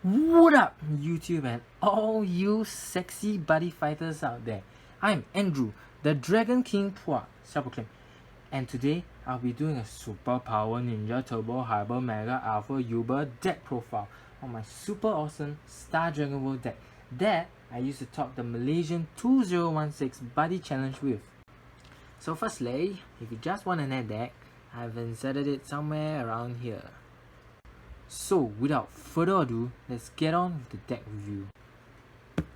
What up, YouTube and all you sexy buddy fighters out there? I'm Andrew, the Dragon King Pua, self-proclaimed, and today I'll be doing a Super Power Ninja Turbo Hyper Mega Alpha Uber deck profile on my super awesome Star Dragon World deck that I used to top the Malaysian 2016 Buddy Challenge with. So firstly, if you just want an deck, I've inserted it somewhere around here. So without further ado, let's get on with the deck review.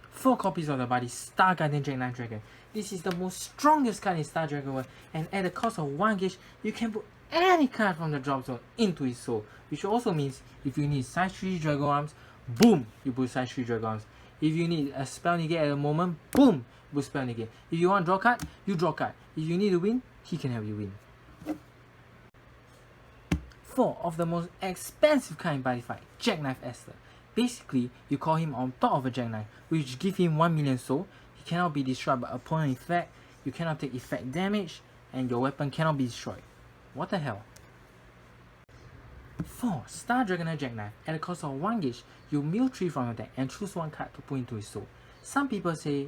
4 copies of the Buddy Star Guardian Jackknife Dragon. This is the most strongest card in Star Dragon World, and at the cost of 1 gauge, you can put any card from the drop zone into his soul, which also means if you need size 3 Dragon Arms, boom, you put size 3 Dragon Arms. If you need a spell negate at the moment, boom, you put spell negate. If you want draw card, you draw card. If you need to win, he can help you win. 4 of the most expensive kind in Buddyfight, Jackknife Esther. Basically, you call him on top of a Jackknife, which give him 1 million soul. He cannot be destroyed by opponent effect, you cannot take effect damage, and your weapon cannot be destroyed. What the hell? 4 Star Dragon Jackknife. At the cost of 1 gauge, you mill 3 from your deck and choose 1 card to put into his soul. Some people say,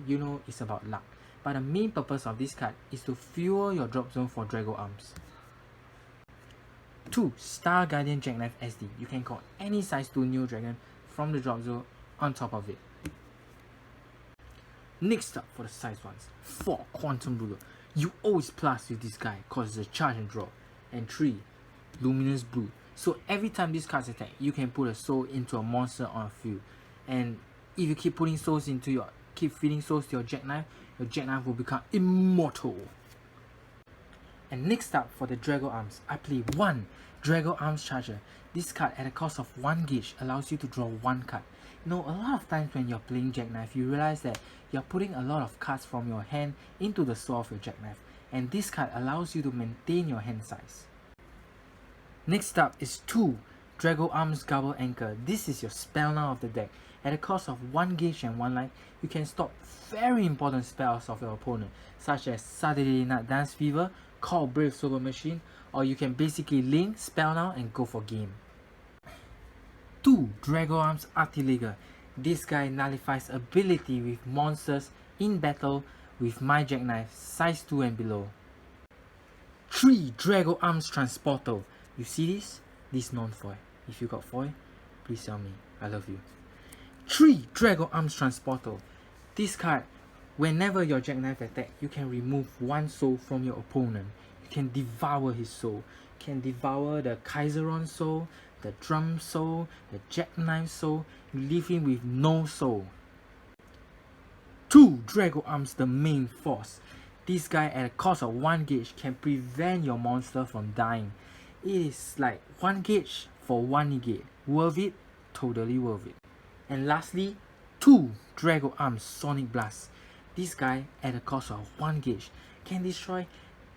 it's about luck, but the main purpose of this card is to fuel your drop zone for Dragon Arms. 2 Star Guardian Jackknife SD. You can call any size 2 Neo Dragon from the drop zone on top of it. Next up for the size 1s, 4 Quantum Ruler. You always plus with this guy cause it's a charge and draw. And 3 Luminous Blue. So every time this card attack, you can put a soul into a monster on a field. And if you keep feeding souls to your Jackknife will become immortal. And next up for the Dragon Arms, I play 1 Dragon Arms Charger. This card at a cost of 1 gauge allows you to draw 1 card. A lot of times when you're playing Jackknife, you realize that you're putting a lot of cards from your hand into the soul of your Jackknife. And this card allows you to maintain your hand size. Next up is 2 Dragon Arms Gobble Anchor. This is your spell now of the deck. At a cost of 1 gauge and 1 life, you can stop very important spells of your opponent, such as Saturday Night Dance Fever, Call Brave Solar Machine, or you can basically link, spell now, and go for game. 2 Dragon Arms Artileger. This guy nullifies ability with monsters in battle with my Jackknife, size 2 and below. 3 Dragon Arms Transporter. You see this? This non-foil. If you got foil, please tell me. I love you. 3 Dragon Arms Transporter. This card, whenever your Jackknife attack, you can remove 1 soul from your opponent. You can devour his soul. You can devour the Kaiseron soul, the Drum soul, the Jackknife soul. You leave him with no soul. 2 Dragon Arms the Main Force. This guy at a cost of 1 gauge can prevent your monster from dying. It is like 1 gauge for 1 negate. Worth it? Totally worth it. And lastly, 2 Dragon Arms Sonic Blast. This guy at a cost of 1 gauge can destroy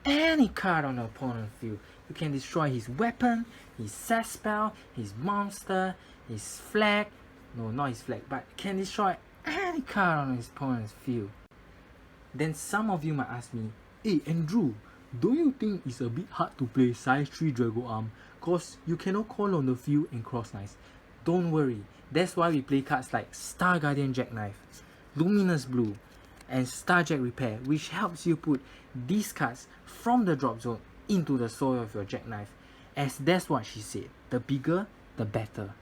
any card on the opponent's field. You can destroy his weapon, his set spell, his monster, his flag. No, not his flag, but can destroy any card on his opponent's field. Then some of you might ask me, hey Andrew, don't you think it's a bit hard to play size 3 Dragon Arm cause you cannot call on the field and cross knights? Don't worry, that's why we play cards like Star Guardian Jackknife, Luminous Blue, and Star Jack Repair, which helps you put these cards from the drop zone into the soul of your Jackknife, as that's what she said, the bigger the better.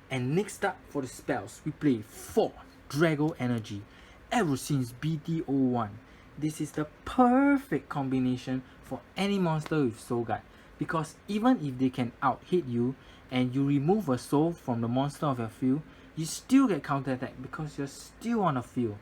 And next up for the spells, we play 4 Dragon Energy. Ever since BT01, this is the perfect combination for any monster with Soul Guard, because even if they can out-hit you and you remove a soul from the monster of your field, you still get counter attack because you're still on the field.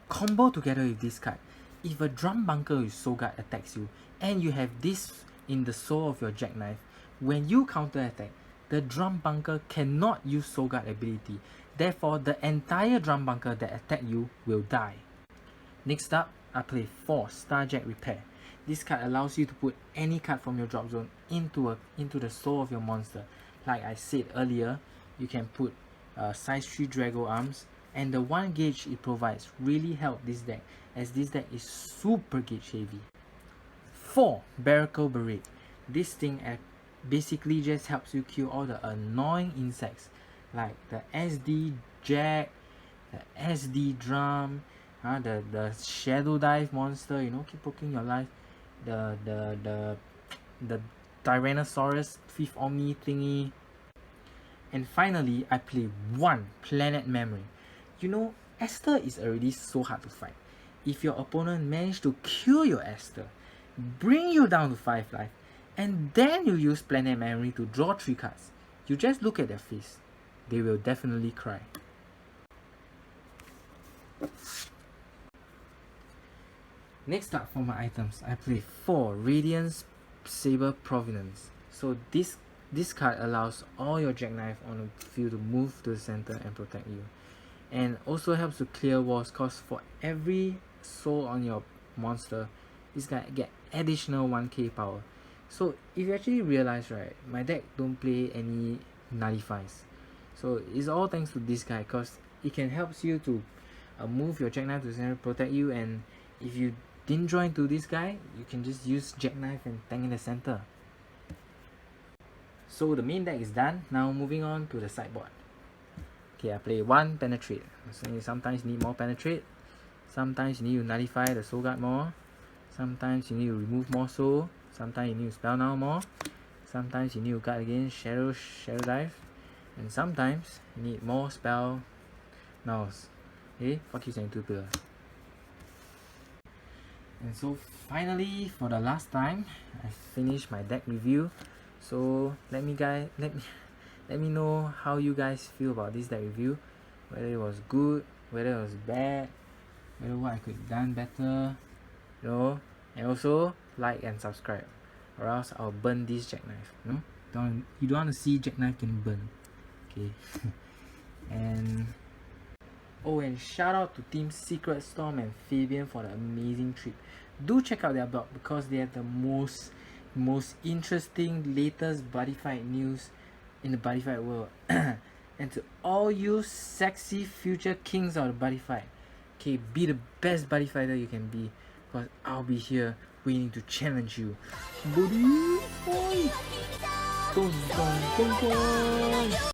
Combo together with this card, if a Drum Bunker with Soul Guard attacks you and you have this in the soul of your Jackknife, when you counter attack, the Drum Bunker cannot use Soul Guard ability. Therefore, the entire Drum Bunker that attack you will die. Next up, I play 4 Star Jack Repair. This card allows you to put any card from your drop zone into the soul of your monster. Like I said earlier, you can put size 3 Dragon Arms, and the 1 gauge it provides really help this deck, as this deck is super gauge heavy. 4 Barracle Barrage. This thing at basically just helps you kill all the annoying insects like the SD Jack, the SD Drum, the Shadow Dive monster, you know, keep poking your life, the Tyrannosaurus Fifth Omni thingy. And finally, I play one Planet Memory. You know, Esther is already so hard to fight. If your opponent managed to kill your Esther, bring you down to 5 life, and then you use Planet Memory to draw 3 cards, you just look at their face. They will definitely cry. Next up for my items, I play 4 Radiance Saber Provenance. So this card allows all your jackknife on the field to move to the center and protect you. And also helps to clear walls, cause for every soul on your monster, this guy get additional 1k power. So if you actually realize, right, my deck don't play any nullifies. So it's all thanks to this guy, cause it can helps you to move your jackknife to the center, protect you, and if you didn't draw into this guy, you can just use jackknife and tank in the center. So the main deck is done. Now moving on to the sideboard. Okay, I play 1 Penetrate. So sometimes you need more Penetrate. Sometimes you need to nullify the Soul Guard more. Sometimes you need to remove more Soul. Sometimes you need to spell now more. Sometimes you need to guard against Shadow Dive. And sometimes you need more spell nows. Okay, fuck you 72 pillars. And so finally, for the last time, I finished my deck review. So let me know how you guys feel about this deck review, whether it was good, whether it was bad, whether what I could have done better, you know. And also like and subscribe, or else I'll burn this jackknife. You don't want to see jackknife getting burned. Okay. And shout out to Team Secret Storm and Fabian for the amazing trip. Do check out their blog because they have the most interesting latest Buddyfight news in the Buddyfight world. And to all you sexy future kings of the Buddyfight, okay, be the best Buddyfighter you can be, because I'll be here waiting to challenge you. Buddyfight! Dun, dun, dun, dun.